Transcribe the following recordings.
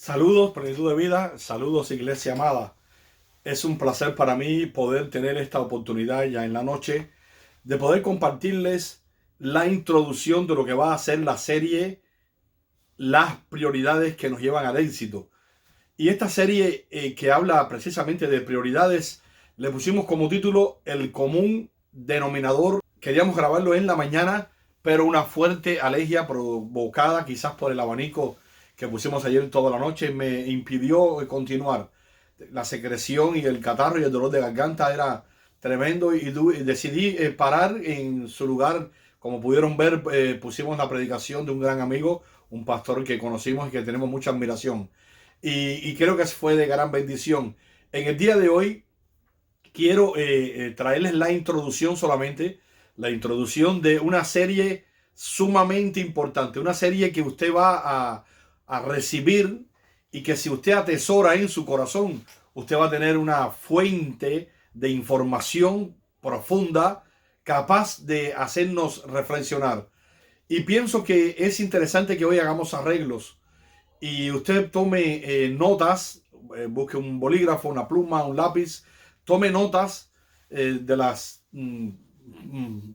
Saludos, plenitud de vida, saludos iglesia amada. Es un placer para mí poder tener esta oportunidad ya en la noche de poder compartirles la introducción de lo que va a ser la serie Las prioridades que nos llevan al éxito. Y esta serie que habla precisamente de prioridades, le pusimos como título El común denominador. Queríamos grabarlo en la mañana, pero una fuerte alergia provocada quizás por el abanico que pusimos ayer toda la noche me impidió continuar. La secreción y el catarro y el dolor de garganta era tremendo y decidí parar en su lugar. Como pudieron ver, pusimos la predicación de un gran amigo, un pastor que conocimos y que tenemos mucha admiración. Y creo que fue de gran bendición. En el día de hoy quiero traerles la introducción solamente, la introducción de una serie sumamente importante, una serie que usted va a recibir y que si usted atesora en su corazón, usted va a tener una fuente de información profunda capaz de hacernos reflexionar. Y pienso que es interesante que hoy hagamos arreglos y usted tome notas, busque un bolígrafo, una pluma, un lápiz, tome notas de las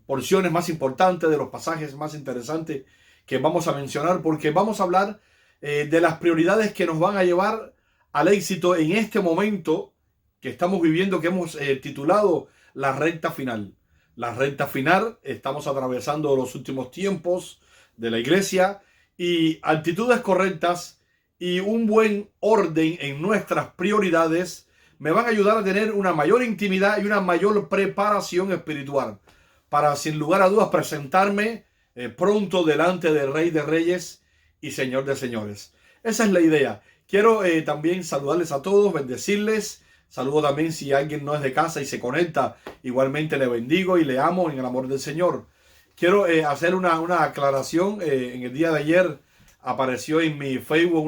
porciones más importantes, de los pasajes más interesantes que vamos a mencionar, porque vamos a hablar de las prioridades que nos van a llevar al éxito en este momento que estamos viviendo, que hemos titulado la recta final. La recta final, estamos atravesando los últimos tiempos de la iglesia y actitudes correctas y un buen orden en nuestras prioridades me van a ayudar a tener una mayor intimidad y una mayor preparación espiritual para, sin lugar a dudas, presentarme pronto delante del Rey de Reyes y Señor de Señores. Esa es la idea. Quiero también saludarles a todos, bendecirles. Saludo también si alguien no es de casa y se conecta. Igualmente le bendigo y le amo en el amor del Señor. Quiero hacer una aclaración. En el día de ayer apareció en mi Facebook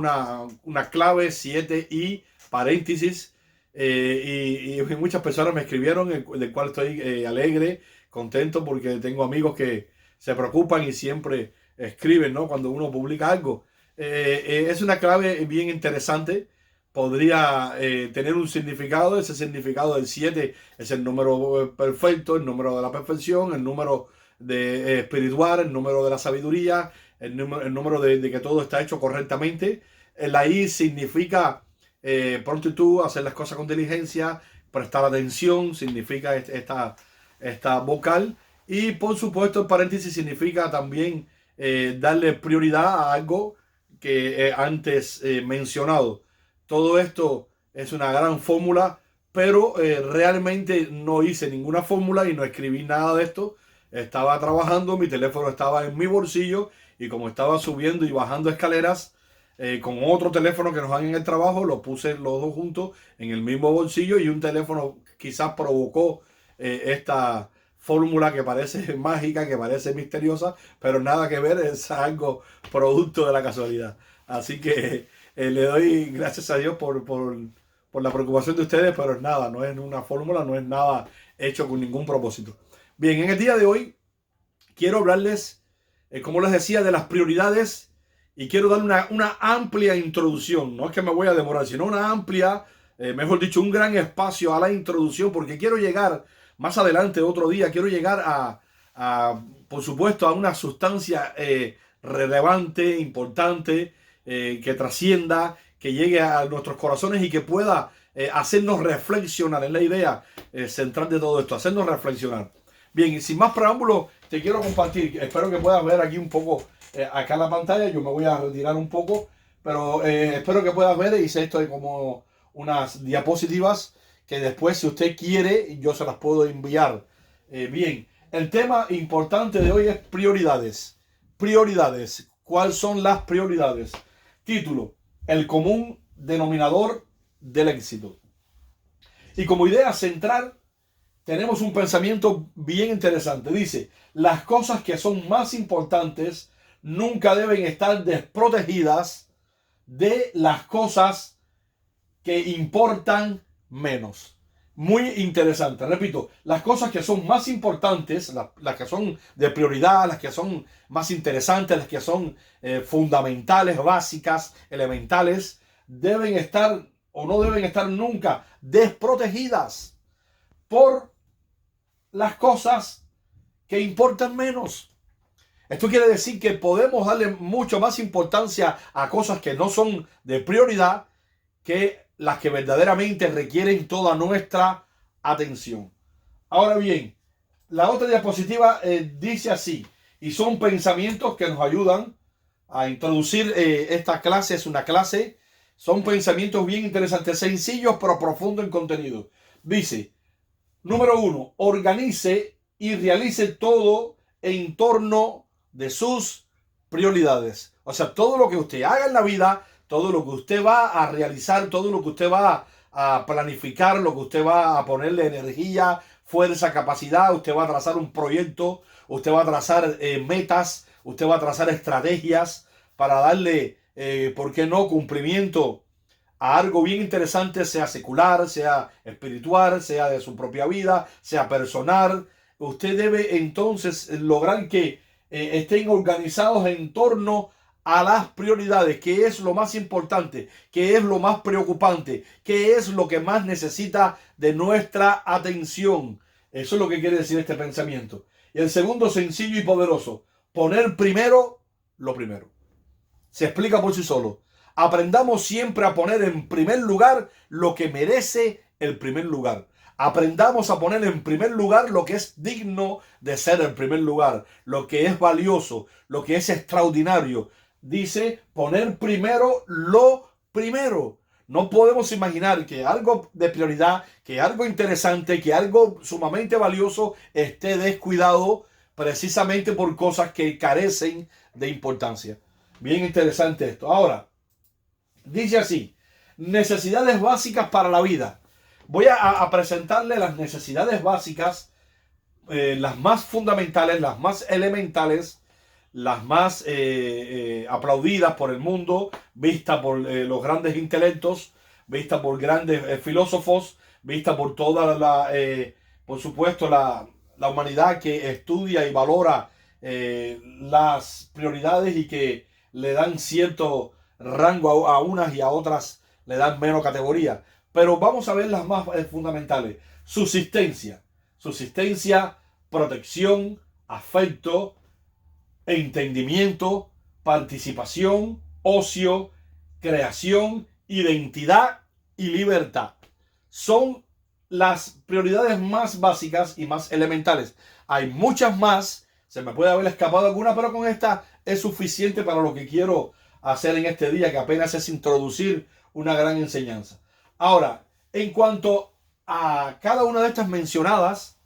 una clave 7i paréntesis. Y muchas personas me escribieron, del cual estoy alegre, contento, porque tengo amigos que se preocupan y siempre escriben, ¿no? Cuando uno publica algo. Es una clave bien interesante. Podría tener un significado. Ese significado del 7 es el número perfecto, el número de la perfección, el número de espiritual, el número de la sabiduría, el número de que todo está hecho correctamente. La I significa prontitud, hacer las cosas con diligencia, prestar atención, significa esta vocal. Y por supuesto el paréntesis significa también darle prioridad a algo que antes mencionado. Todo esto es una gran fórmula, pero realmente no hice ninguna fórmula y no escribí nada de esto. Estaba trabajando, mi teléfono estaba en mi bolsillo y como estaba subiendo y bajando escaleras con otro teléfono que nos dan en el trabajo, lo puse los dos juntos en el mismo bolsillo y un teléfono quizás provocó esta fórmula que parece mágica, que parece misteriosa, pero nada que ver, es algo producto de la casualidad. Así que le doy gracias a Dios por la preocupación de ustedes, pero es nada, no es una fórmula, no es nada hecho con ningún propósito. Bien, en el día de hoy quiero hablarles, como les decía, de las prioridades y quiero dar una amplia introducción. No es que me voy a demorar, sino una amplia, mejor dicho, un gran espacio a la introducción, porque quiero llegar más adelante, otro día, quiero llegar por supuesto, a una sustancia relevante, importante, que trascienda, que llegue a nuestros corazones y que pueda hacernos reflexionar. Es la idea central de todo esto, hacernos reflexionar. Bien, y sin más preámbulos, te quiero compartir. Espero que puedas ver aquí un poco, acá en la pantalla. Yo me voy a retirar un poco, pero espero que puedas ver. Hice esto de como unas diapositivas que después, si usted quiere, yo se las puedo enviar. Bien, el tema importante de hoy es prioridades. Prioridades. ¿Cuáles son las prioridades? Título: el común denominador del éxito. Y como idea central tenemos un pensamiento bien interesante. Dice: las cosas que son más importantes nunca deben estar desprotegidas de las cosas que importan menos. Muy interesante. Repito, las cosas que son más importantes, las que son de prioridad, las que son más interesantes, las que son fundamentales, básicas, elementales, deben estar o no deben estar nunca desprotegidas por las cosas que importan menos. Esto quiere decir que podemos darle mucho más importancia a cosas que no son de prioridad que las que verdaderamente requieren toda nuestra atención. Ahora bien, la otra diapositiva dice así, y son pensamientos que nos ayudan a introducir esta clase. Es una clase, son pensamientos bien interesantes, sencillos pero profundos en contenido. Dice, número 1, organice y realice todo en torno de sus prioridades. O sea, todo lo que usted haga en la vida, todo lo que usted va a realizar, todo lo que usted va a planificar, lo que usted va a ponerle energía, fuerza, capacidad, usted va a trazar un proyecto, usted va a trazar metas, usted va a trazar estrategias para darle, ¿por qué no?, cumplimiento a algo bien interesante, sea secular, sea espiritual, sea de su propia vida, sea personal. Usted debe entonces lograr que estén organizados en torno a las prioridades, que es lo más importante, que es lo más preocupante, que es lo que más necesita de nuestra atención. Eso es lo que quiere decir este pensamiento. Y el segundo, sencillo y poderoso, poner primero lo primero. Se explica por sí solo. Aprendamos siempre a poner en primer lugar lo que merece el primer lugar. Aprendamos a poner en primer lugar lo que es digno de ser el primer lugar, lo que es valioso, lo que es extraordinario. Dice poner primero lo primero. No podemos imaginar que algo de prioridad, que algo interesante, que algo sumamente valioso esté descuidado precisamente por cosas que carecen de importancia. Bien interesante esto. Ahora, dice así, necesidades básicas para la vida. Voy a presentarle las necesidades básicas, las más fundamentales, las más elementales, las más aplaudidas por el mundo, vistas por los grandes intelectos, vistas por grandes filósofos, vistas por toda la, por supuesto, la humanidad que estudia y valora las prioridades y que le dan cierto rango a unas y a otras le dan menos categoría. Pero vamos a ver las más fundamentales. Subsistencia, protección, afecto, entendimiento, participación, ocio, creación, identidad y libertad. Son las prioridades más básicas y más elementales. Hay muchas más, se me puede haber escapado alguna, pero con esta es suficiente para lo que quiero hacer en este día, que apenas es introducir una gran enseñanza. Ahora, en cuanto a cada una de estas mencionadas,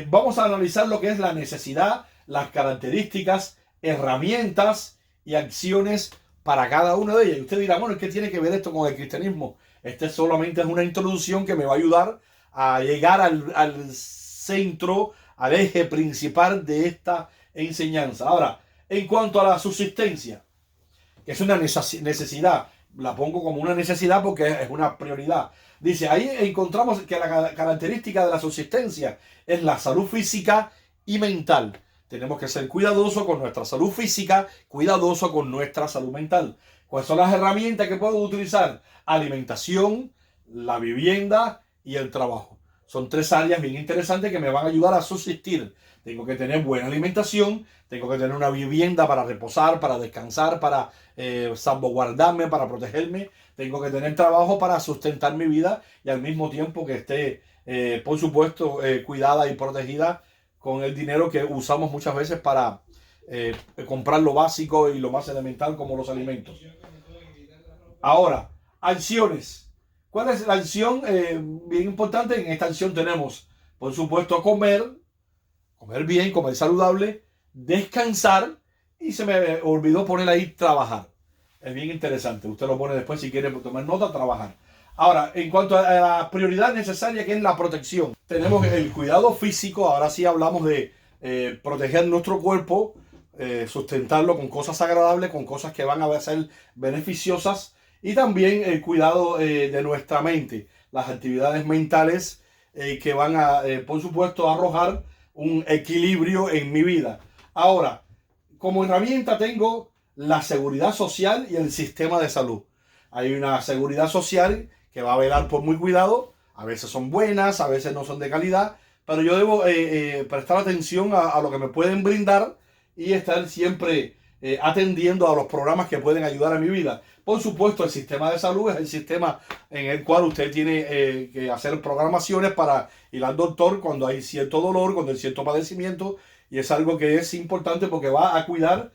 vamos a analizar lo que es la necesidad, las características, herramientas y acciones para cada una de ellas. Y usted dirá, bueno, ¿qué tiene que ver esto con el cristianismo? Este solamente es una introducción que me va a ayudar a llegar al centro, al eje principal de esta enseñanza. Ahora, en cuanto a la subsistencia, que es una necesidad, la pongo como una necesidad porque es una prioridad. Dice, ahí encontramos que la característica de la subsistencia es la salud física y mental. Tenemos que ser cuidadosos con nuestra salud física, cuidadosos con nuestra salud mental. ¿Cuáles son las herramientas que puedo utilizar? Alimentación, la vivienda y el trabajo. Son tres áreas bien interesantes que me van a ayudar a subsistir. Tengo que tener buena alimentación, tengo que tener una vivienda para reposar, para descansar, para salvaguardarme, para protegerme. Tengo que tener trabajo para sustentar mi vida y al mismo tiempo que esté, por supuesto, cuidada y protegida con el dinero que usamos muchas veces para comprar lo básico y lo más elemental como los alimentos. Ahora, acciones. ¿Cuál es la acción? Bien importante. En esta acción tenemos, por supuesto, comer bien, comer saludable, descansar y se me olvidó poner ahí trabajar. Es bien interesante. Usted lo pone después si quiere tomar nota, trabajar. Ahora, en cuanto a la prioridad necesaria que es la protección, tenemos el cuidado físico. Ahora sí hablamos de proteger nuestro cuerpo, sustentarlo con cosas agradables, con cosas que van a ser beneficiosas, y también el cuidado de nuestra mente, las actividades mentales que van a, por supuesto, arrojar un equilibrio en mi vida. Ahora, como herramienta tengo la seguridad social y el sistema de salud. hay una seguridad social que va a velar por mi cuidado. A veces son buenas, a veces no son de calidad, pero yo debo prestar atención a lo que me pueden brindar y estar siempre atendiendo a los programas que pueden ayudar a mi vida. Por supuesto, el sistema de salud es el sistema en el cual usted tiene que hacer programaciones para ir al doctor cuando hay cierto dolor, cuando hay cierto padecimiento, y es algo que es importante porque va a cuidar,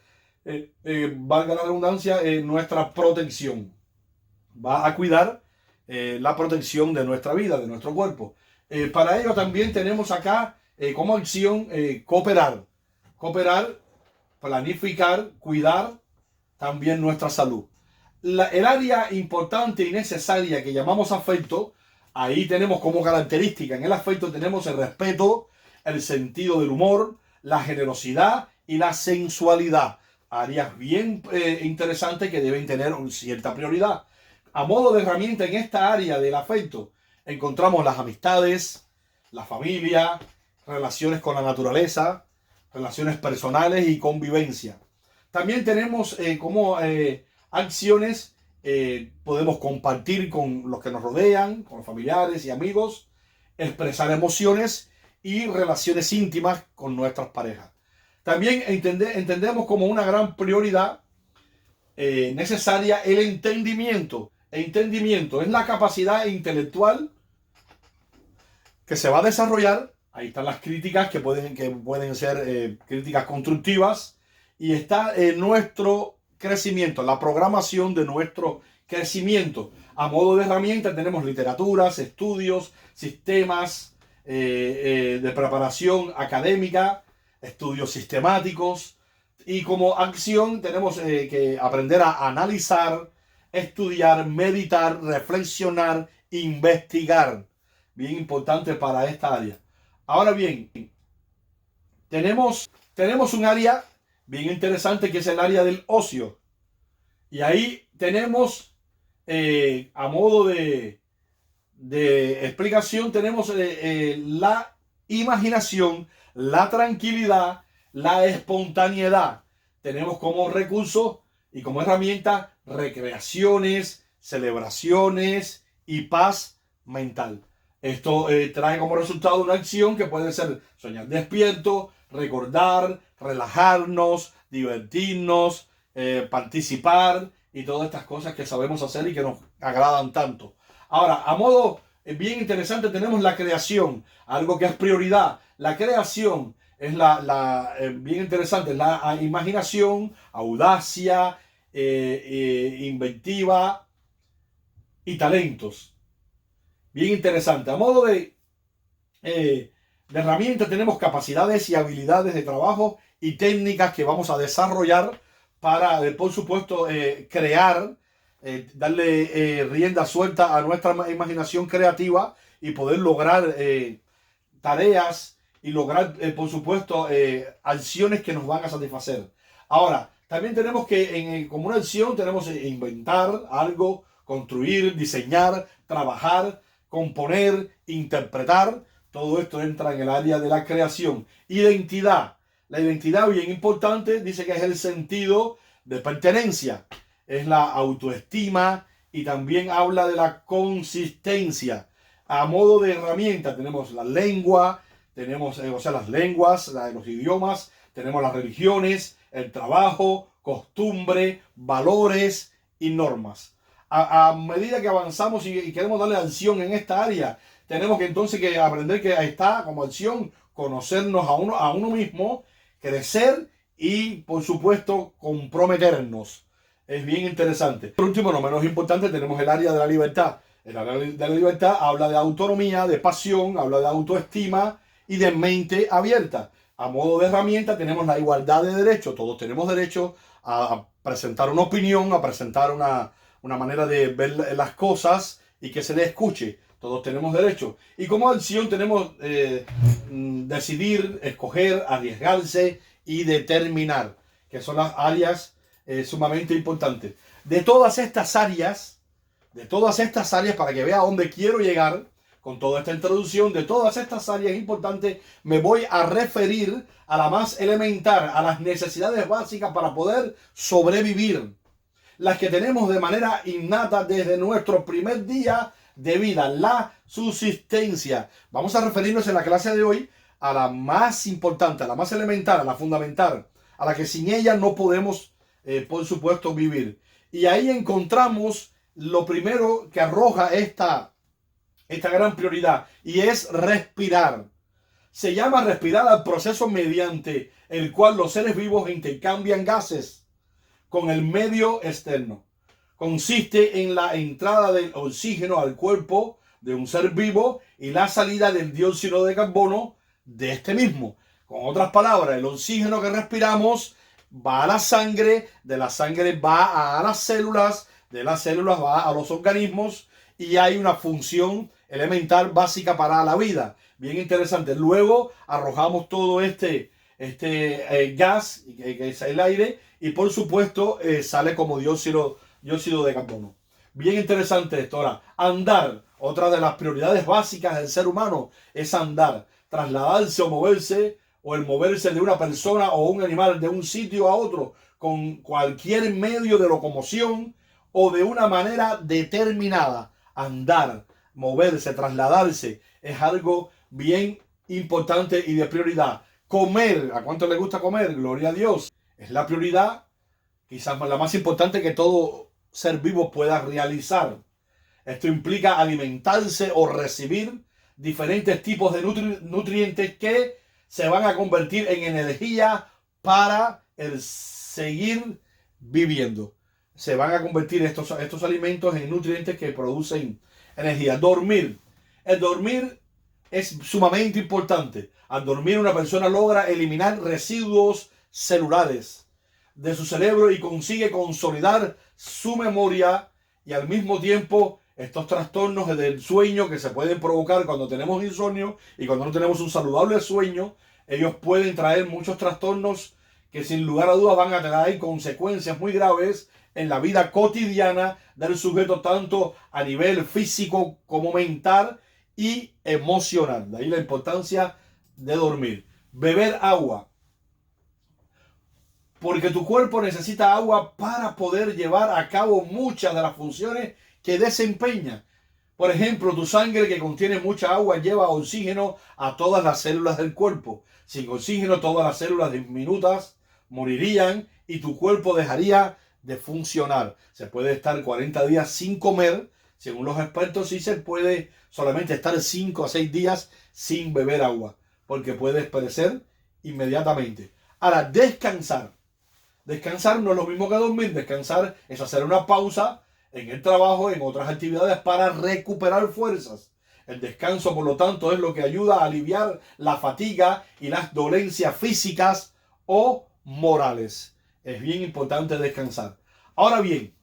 valga la redundancia, nuestra protección. Va a cuidar la protección de nuestra vida, de nuestro cuerpo. Para ello también tenemos acá como acción cooperar. Cooperar, planificar, cuidar también nuestra salud. El área importante y necesaria que llamamos afecto, ahí tenemos como característica, en el afecto tenemos el respeto, el sentido del humor, la generosidad y la sensualidad. Áreas bien interesantes que deben tener cierta prioridad. A modo de herramienta en esta área del afecto, encontramos las amistades, la familia, relaciones con la naturaleza, relaciones personales y convivencia. También tenemos como acciones, podemos compartir con los que nos rodean, con familiares y amigos, expresar emociones y relaciones íntimas con nuestras parejas. También entendemos como una gran prioridad necesaria el entendimiento. Entendimiento es la capacidad intelectual que se va a desarrollar. Ahí están las críticas que pueden ser críticas constructivas. Y está nuestro crecimiento, la programación de nuestro crecimiento. A modo de herramienta tenemos literaturas, estudios, sistemas de preparación académica, estudios sistemáticos. Y como acción tenemos que aprender a analizar, estudiar, meditar, reflexionar, investigar. Bien importante para esta área. Ahora bien, tenemos un área bien interesante que es el área del ocio. Y ahí tenemos, a modo de explicación, tenemos la imaginación, la tranquilidad, la espontaneidad. Tenemos como recurso y como herramienta recreaciones, celebraciones y paz mental. Esto trae como resultado una acción que puede ser soñar despierto, recordar, relajarnos, divertirnos, participar y todas estas cosas que sabemos hacer y que nos agradan tanto. Ahora, a modo bien interesante tenemos la creación, algo que es prioridad. La creación es bien interesante, la imaginación, audacia, inventiva y talentos. Bien interesante. A modo de herramienta tenemos capacidades y habilidades de trabajo y técnicas que vamos a desarrollar para, por supuesto, crear, darle rienda suelta a nuestra imaginación creativa y poder lograr tareas y lograr, por supuesto, acciones que nos van a satisfacer. Ahora, también tenemos que, como una acción, tenemos inventar algo, construir, diseñar, trabajar, componer, interpretar. Todo esto entra en el área de la creación. Identidad. La identidad, bien importante, dice que es el sentido de pertenencia. Es la autoestima y también habla de la consistencia. A modo de herramienta tenemos la lengua, tenemos las lenguas, los idiomas, tenemos las religiones, el trabajo, costumbre, valores y normas. A medida que avanzamos y queremos darle acción en esta área, tenemos que entonces que aprender que está como acción conocernos a uno mismo, crecer y, por supuesto, comprometernos. Es bien interesante. Por último, no menos importante, tenemos el área de la libertad. El área de la libertad habla de autonomía, de pasión, habla de autoestima y de mente abierta. A modo de herramienta tenemos la igualdad de derechos. Todos tenemos derecho a presentar una opinión, a presentar una manera de ver las cosas y que se le escuche. Todos tenemos derecho. Y como acción tenemos decidir, escoger, arriesgarse y determinar, que son las áreas sumamente importantes. De todas estas áreas, para que vea a dónde quiero llegar con toda esta introducción, de todas estas áreas importantes, me voy a referir a la más elemental, a las necesidades básicas para poder sobrevivir. las que tenemos de manera innata desde nuestro primer día de vida, la subsistencia. Vamos a referirnos en la clase de hoy a la más importante, a la más elemental, a la fundamental, a la que sin ella no podemos, por supuesto, vivir. Y ahí encontramos lo primero que arroja esta gran prioridad, y es respirar. Se llama respirar al proceso mediante el cual los seres vivos intercambian gases con el medio externo. Consiste en la entrada del oxígeno al cuerpo de un ser vivo y la salida del dióxido de carbono de este mismo. Con otras palabras, el oxígeno que respiramos va a la sangre, de la sangre va a las células, de las células va a los organismos, y hay una función elemental básica para la vida. Bien interesante. Luego arrojamos todo este gas, que es el aire, y por supuesto sale como dióxido de carbono. Bien interesante esto. Ahora, andar. Otra de las prioridades básicas del ser humano es andar. Trasladarse o moverse, o el moverse de una persona o un animal de un sitio a otro con cualquier medio de locomoción o de una manera determinada. Andar, moverse, trasladarse es algo bien importante y de prioridad. Comer, ¿a cuánto le gusta comer? Gloria a Dios. Es la prioridad, quizás la más importante que todo ser vivo pueda realizar. Esto implica alimentarse o recibir diferentes tipos de nutrientes que se van a convertir en energía para el seguir viviendo. Se van a convertir estos alimentos en nutrientes que producen energía. Dormir. El dormir es sumamente importante. Al dormir, una persona logra eliminar residuos celulares de su cerebro y consigue consolidar su memoria, y al mismo tiempo estos trastornos del sueño que se pueden provocar cuando tenemos insomnio y cuando no tenemos un saludable sueño, ellos pueden traer muchos trastornos que sin lugar a dudas van a traer consecuencias muy graves en la vida cotidiana del sujeto, tanto a nivel físico como mental y emocional. De ahí la importancia de dormir. Beber agua, porque tu cuerpo necesita agua para poder llevar a cabo muchas de las funciones que desempeña. Por ejemplo, tu sangre, que contiene mucha agua, lleva oxígeno a todas las células del cuerpo. Sin oxígeno, todas las células diminutas morirían y tu cuerpo dejaría de funcionar. Se puede estar 40 días sin comer, según los expertos, y se puede solamente estar 5 a 6 días sin beber agua, porque puedes perecer inmediatamente. Ahora, descansar. Descansar no es lo mismo que dormir. Descansar es hacer una pausa en el trabajo, en otras actividades, para recuperar fuerzas. El descanso, por lo tanto, es lo que ayuda a aliviar la fatiga y las dolencias físicas o morales. Es bien importante descansar. Ahora bien,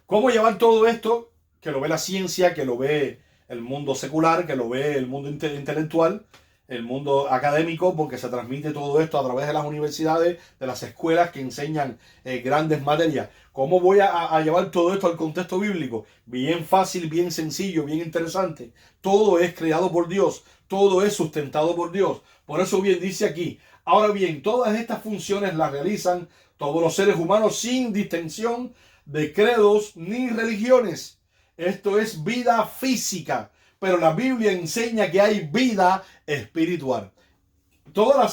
¿cómo llevar todo esto que lo ve la ciencia, que lo ve el mundo secular, que lo ve el mundo intelectual, el mundo académico, porque se transmite todo esto a través de las universidades, de las escuelas que enseñan grandes materias? ¿Cómo voy a llevar todo esto al contexto bíblico? Bien fácil, bien sencillo, bien interesante. Todo es creado por Dios, todo es sustentado por Dios. Por eso bien dice aquí. Ahora bien, todas estas funciones las realizan todos los seres humanos sin distinción de credos ni religiones. Esto es vida física, pero la Biblia enseña que hay vida espiritual. Todo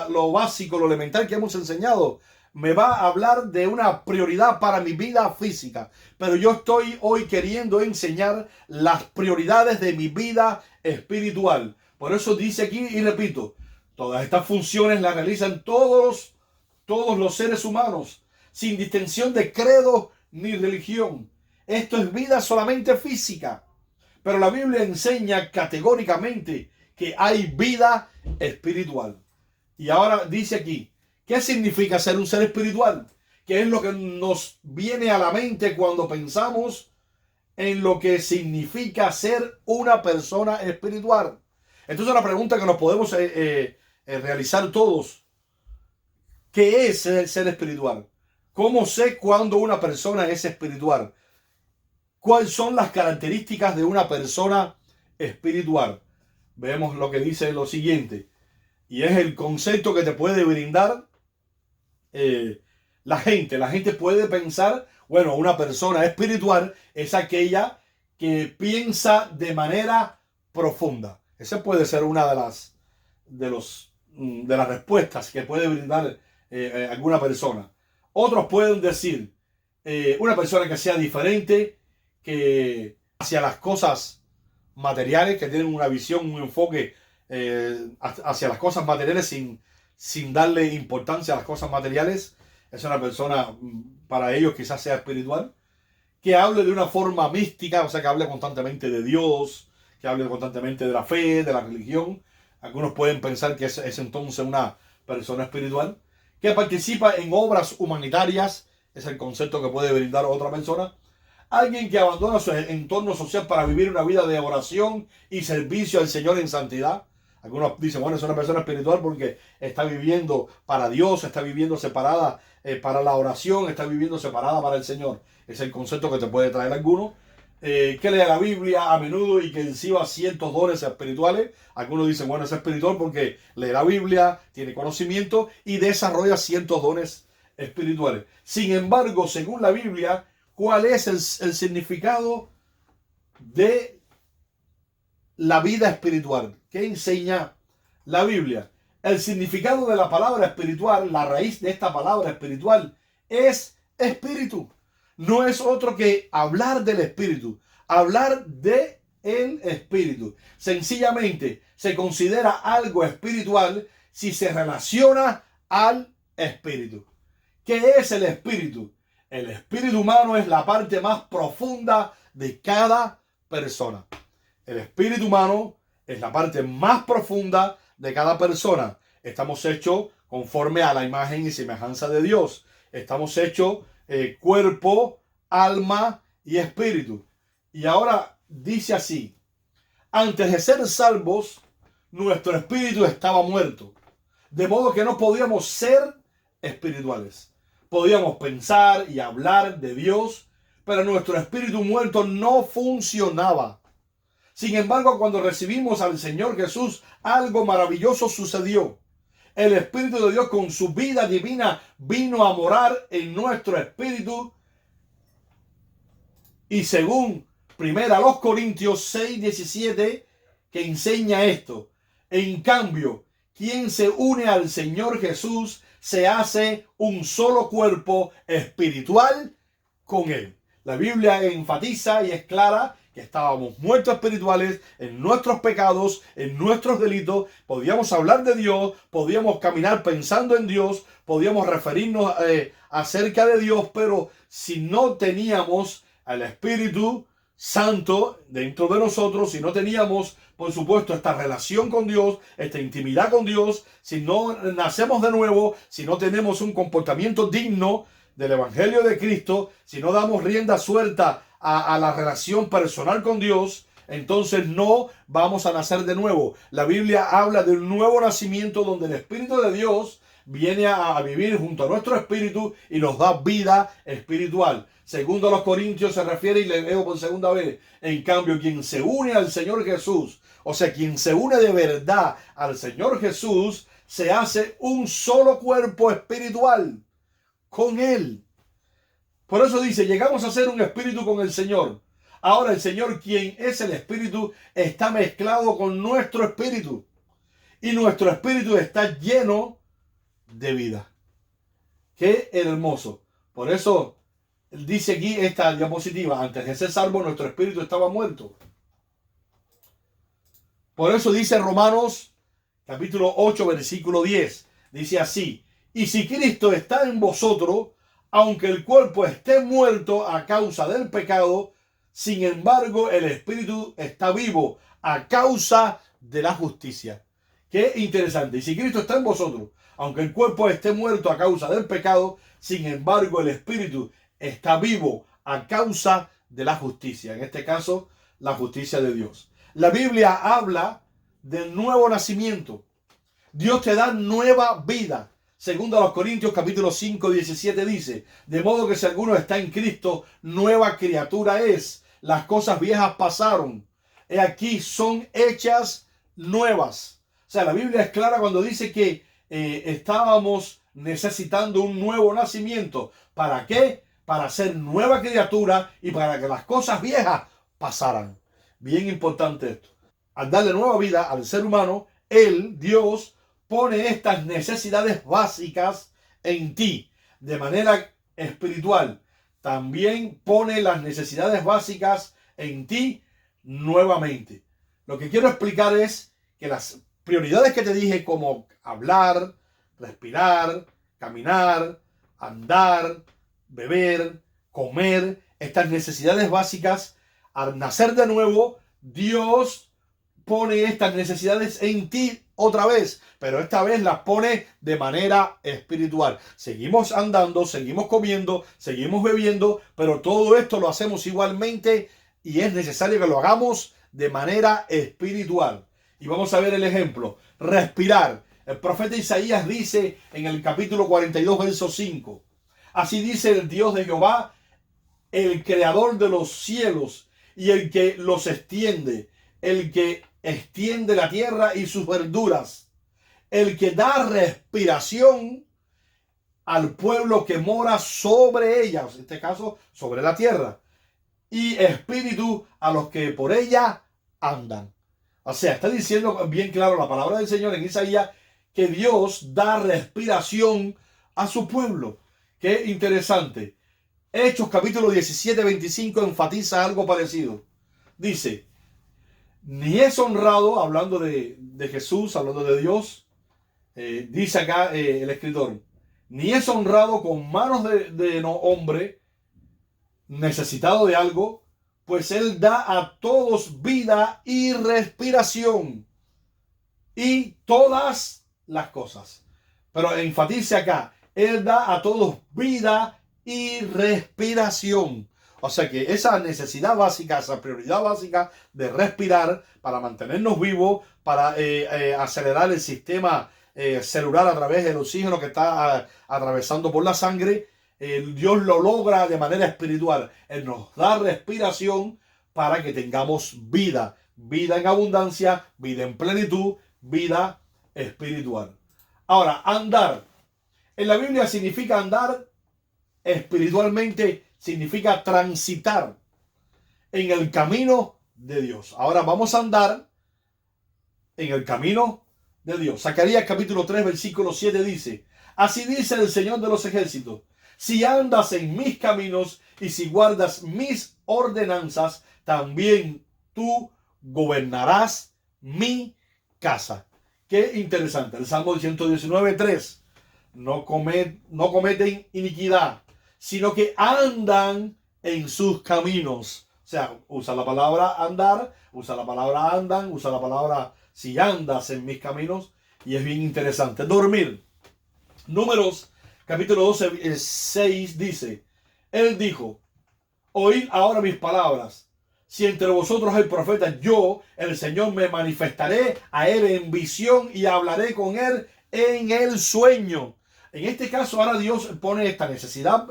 lo básico, lo elemental que hemos enseñado, me va a hablar de una prioridad para mi vida física. Pero yo estoy hoy queriendo enseñar las prioridades de mi vida espiritual. Por eso dice aquí, y repito, todas estas funciones las realizan todos los seres humanos, sin distinción de credo ni religión. Esto es vida solamente física. Pero la Biblia enseña categóricamente que hay vida espiritual. Y ahora dice aquí, ¿qué significa ser un ser espiritual? ¿Qué es lo que nos viene a la mente cuando pensamos en lo que significa ser una persona espiritual? Entonces la pregunta que nos podemos realizar todos: ¿qué es ser espiritual? ¿Cómo sé cuándo una persona es espiritual? ¿Cuáles son las características de una persona espiritual? Vemos lo que dice lo siguiente, y es el concepto que te puede brindar La gente puede pensar, bueno, una persona espiritual es aquella que piensa de manera profunda. Esa puede ser una de las respuestas que puede brindar alguna persona. Otros pueden decir, una persona que sea diferente, que hacia las cosas materiales, que tienen una visión, un enfoque hacia las cosas materiales sin darle importancia a las cosas materiales. Es una persona, para ellos quizás sea espiritual, que hable de una forma mística, o sea, que hable constantemente de Dios, que hable constantemente de la fe, de la religión. Algunos pueden pensar que es entonces una persona espiritual, que participa en obras humanitarias, es el concepto que puede brindar otra persona. Alguien que abandona su entorno social para vivir una vida de oración y servicio al Señor en santidad. Algunos dicen, bueno, es una persona espiritual porque está viviendo para Dios, está viviendo separada para la oración, está viviendo separada para el Señor. Es el concepto que te puede traer alguno. Que lee la Biblia a menudo y que exhiba ciertos dones espirituales. Algunos dicen, bueno, es espiritual porque lee la Biblia, tiene conocimiento y desarrolla ciertos dones espirituales. Sin embargo, según la Biblia, ¿cuál es el significado de la vida espiritual? ¿Qué enseña la Biblia? El significado de la palabra espiritual, la raíz de esta palabra espiritual, es espíritu. No es otro que hablar del espíritu, hablar de el espíritu. Sencillamente se considera algo espiritual si se relaciona al espíritu. ¿Qué es el espíritu? El espíritu humano es la parte más profunda de cada persona. El espíritu humano es la parte más profunda de cada persona. Estamos hechos conforme a la imagen y semejanza de Dios. Estamos hechos cuerpo, alma y espíritu. Y ahora dice así: antes de ser salvos, nuestro espíritu estaba muerto. De modo que no podíamos ser espirituales. Podíamos pensar y hablar de Dios, pero nuestro espíritu muerto no funcionaba. Sin embargo, cuando recibimos al Señor Jesús, algo maravilloso sucedió. El Espíritu de Dios con su vida divina vino a morar en nuestro espíritu. Y según 1 Corintios 6:17, que enseña esto: en cambio, quien se une al Señor Jesús se hace un solo cuerpo espiritual con Él. La Biblia enfatiza y es clara que estábamos muertos espirituales en nuestros pecados, en nuestros delitos. Podíamos hablar de Dios, podíamos caminar pensando en Dios, podíamos referirnos acerca de Dios, pero si no teníamos al Espíritu Santo dentro de nosotros, si no teníamos, por supuesto, esta relación con Dios, esta intimidad con Dios, si no nacemos de nuevo, si no tenemos un comportamiento digno del Evangelio de Cristo, si no damos rienda suelta a la relación personal con Dios, entonces no vamos a nacer de nuevo. La Biblia habla de un nuevo nacimiento donde el Espíritu de Dios viene a vivir junto a nuestro espíritu y nos da vida espiritual. Segundo a los Corintios se refiere, y le leo por segunda vez: en cambio, quien se une al Señor Jesús, o sea, quien se une de verdad al Señor Jesús, se hace un solo cuerpo espiritual con Él. Por eso dice, llegamos a ser un espíritu con el Señor. Ahora el Señor, quien es el espíritu, está mezclado con nuestro espíritu. Y nuestro espíritu está lleno de vida. ¡Qué hermoso! Por eso dice aquí esta diapositiva: antes de ser salvo, nuestro espíritu estaba muerto. Por eso dice Romanos capítulo 8, versículo 10. Dice así: y si Cristo está en vosotros, aunque el cuerpo esté muerto a causa del pecado, sin embargo el espíritu está vivo a causa de la justicia. Qué interesante. Y si Cristo está en vosotros, aunque el cuerpo esté muerto a causa del pecado, sin embargo el espíritu está vivo a causa de la justicia. En este caso, la justicia de Dios. La Biblia habla del nuevo nacimiento. Dios te da nueva vida. Segundo a los Corintios capítulo 5, 17 dice: de modo que si alguno está en Cristo, nueva criatura es. Las cosas viejas pasaron. He aquí son hechas nuevas. O sea, la Biblia es clara cuando dice que estábamos necesitando un nuevo nacimiento. ¿Para qué? Para ser nueva criatura y para que las cosas viejas pasaran. Bien importante esto. Al darle nueva vida al ser humano, Él, Dios, pone estas necesidades básicas en ti de manera espiritual. También pone las necesidades básicas en ti nuevamente. Lo que quiero explicar es que las prioridades que te dije, como hablar, respirar, caminar, andar, beber, comer, estas necesidades básicas, al nacer de nuevo, Dios pone estas necesidades en ti otra vez, pero esta vez las pone de manera espiritual. Seguimos andando, seguimos comiendo, seguimos bebiendo, pero todo esto lo hacemos igualmente y es necesario que lo hagamos de manera espiritual. Y vamos a ver el ejemplo. Respirar. El profeta Isaías dice en el capítulo 42, verso 5. Así dice el Dios de Jehová, el creador de los cielos y el que los extiende, el que extiende la tierra y sus verduras, el que da respiración al pueblo que mora sobre ella, en este caso sobre la tierra, y espíritu a los que por ella andan. O sea, está diciendo bien claro la palabra del Señor en Isaías que Dios da respiración a su pueblo. Qué interesante. Hechos capítulo 17, 25 enfatiza algo parecido. Dice, ni es honrado, hablando de Jesús, hablando de Dios, dice acá el escritor, ni es honrado con manos de no hombre, necesitado de algo, pues Él da a todos vida y respiración y todas las cosas. Pero enfatice acá, Él da a todos vida y respiración. O sea que esa necesidad básica, esa prioridad básica de respirar para mantenernos vivos, para acelerar el sistema celular a través del oxígeno que está atravesando por la sangre, Dios lo logra de manera espiritual. Él nos da respiración para que tengamos vida, vida en abundancia, vida en plenitud, vida espiritual. Ahora, andar. En la Biblia significa andar espiritualmente, significa transitar en el camino de Dios. Ahora vamos a andar en el camino de Dios. Zacarías capítulo 3, versículo 7 dice, así dice el Señor de los ejércitos, si andas en mis caminos y si guardas mis ordenanzas, también tú gobernarás mi casa. Qué interesante. El Salmo 119, 3. No cometen iniquidad, sino que andan en sus caminos. O sea, usa la palabra andar, usa la palabra andan, usa la palabra si andas en mis caminos. Y es bien interesante. Dormir. Números capítulo 12, 6 dice, Él dijo, oíd ahora mis palabras. Si entre vosotros hay profetas, yo, el Señor, me manifestaré a él en visión y hablaré con él en el sueño. En este caso, ahora Dios pone esta necesidad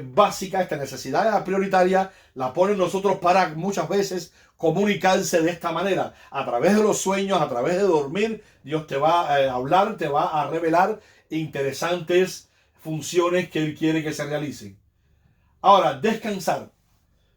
básica, esta necesidad prioritaria, la pone en nosotros para muchas veces comunicarse de esta manera. A través de los sueños, a través de dormir, Dios te va a hablar, te va a revelar interesantes funciones que Él quiere que se realicen. Ahora, descansar.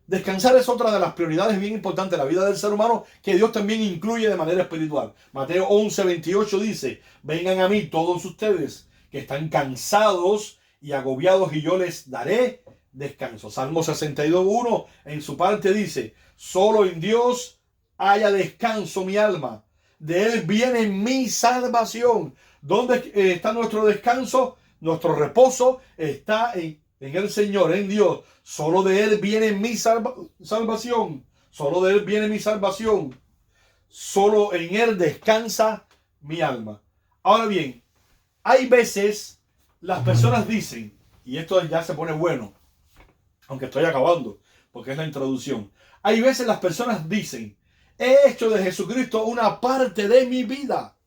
Descansar es otra de las prioridades bien importantes de la vida del ser humano que Dios también incluye de manera espiritual. Mateo 11, 28 dice, vengan a mí todos ustedes que están cansados y agobiados y yo les daré descanso. Salmo 62, 1 en su parte dice, solo en Dios haya descanso mi alma. De Él viene mi salvación. ¿Dónde está nuestro descanso? Nuestro reposo está en el Señor, en Dios. Solo de Él viene mi salvación. Solo de Él viene mi salvación. Solo en Él descansa mi alma. Ahora bien, hay veces las personas dicen, y esto ya se pone bueno, aunque estoy acabando, porque es la introducción. Hay veces las personas dicen, he hecho de Jesucristo una parte de mi vida.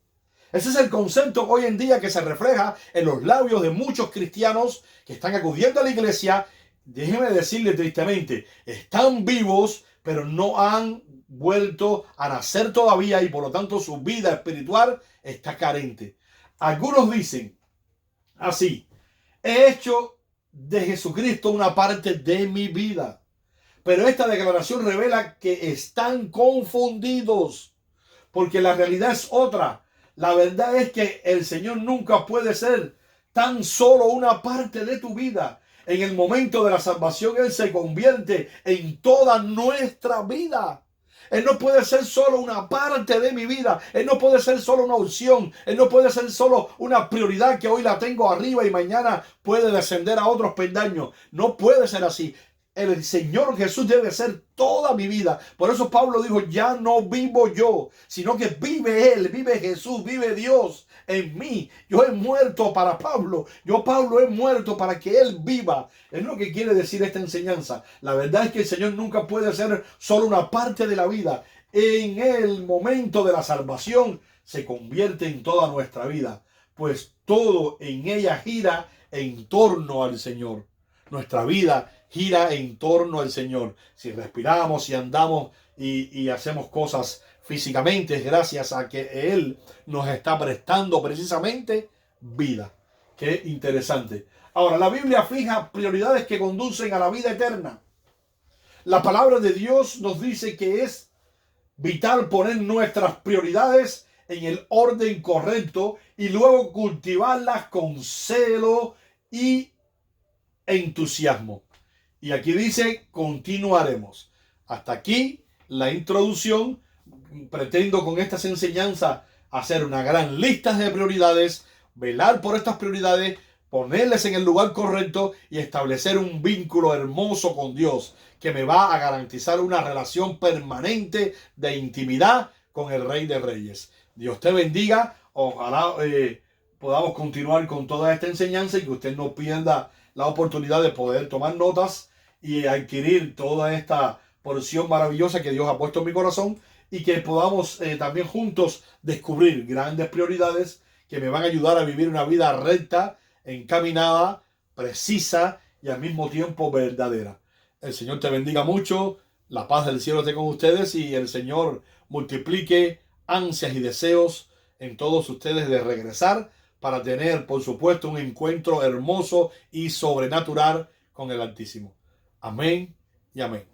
Ese es el concepto hoy en día que se refleja en los labios de muchos cristianos que están acudiendo a la iglesia. Déjenme decirles tristemente, están vivos, pero no han vuelto a nacer todavía y por lo tanto su vida espiritual está carente. Algunos dicen, así: he hecho de Jesucristo una parte de mi vida. Pero esta declaración revela que están confundidos, porque la realidad es otra. La verdad es que el Señor nunca puede ser tan solo una parte de tu vida. En el momento de la salvación, Él se convierte en toda nuestra vida. Él no puede ser solo una parte de mi vida. Él no puede ser solo una opción. Él no puede ser solo una prioridad que hoy la tengo arriba y mañana puede descender a otros peldaños. No puede ser así. El Señor Jesús debe ser toda mi vida. Por eso Pablo dijo: ya no vivo yo, sino que vive Él, vive Jesús, vive Dios en mí. Yo he muerto para Pablo. Pablo, he muerto para que Él viva. Es lo que quiere decir esta enseñanza. La verdad es que el Señor nunca puede ser solo una parte de la vida. En el momento de la salvación se convierte en toda nuestra vida, pues todo en ella gira en torno al Señor. Nuestra vida gira en torno al Señor. Si respiramos, si andamos y hacemos cosas físicamente, es gracias a que Él nos está prestando precisamente vida. Qué interesante. Ahora, la Biblia fija prioridades que conducen a la vida eterna. La palabra de Dios nos dice que es vital poner nuestras prioridades en el orden correcto y luego cultivarlas con celo y entusiasmo. Y aquí dice: continuaremos. Hasta aquí la introducción. Pretendo con estas enseñanzas hacer una gran lista de prioridades, velar por estas prioridades, ponerles en el lugar correcto y establecer un vínculo hermoso con Dios que me va a garantizar una relación permanente de intimidad con el Rey de Reyes. Dios te bendiga. Ojalá podamos continuar con toda esta enseñanza y que usted no pierda la oportunidad de poder tomar notas y adquirir toda esta porción maravillosa que Dios ha puesto en mi corazón, y que podamos también juntos descubrir grandes prioridades que me van a ayudar a vivir una vida recta, encaminada, precisa y al mismo tiempo verdadera. El Señor te bendiga mucho, la paz del cielo esté con ustedes y el Señor multiplique ansias y deseos en todos ustedes de regresar para tener, por supuesto, un encuentro hermoso y sobrenatural con el Altísimo. Amén y amén.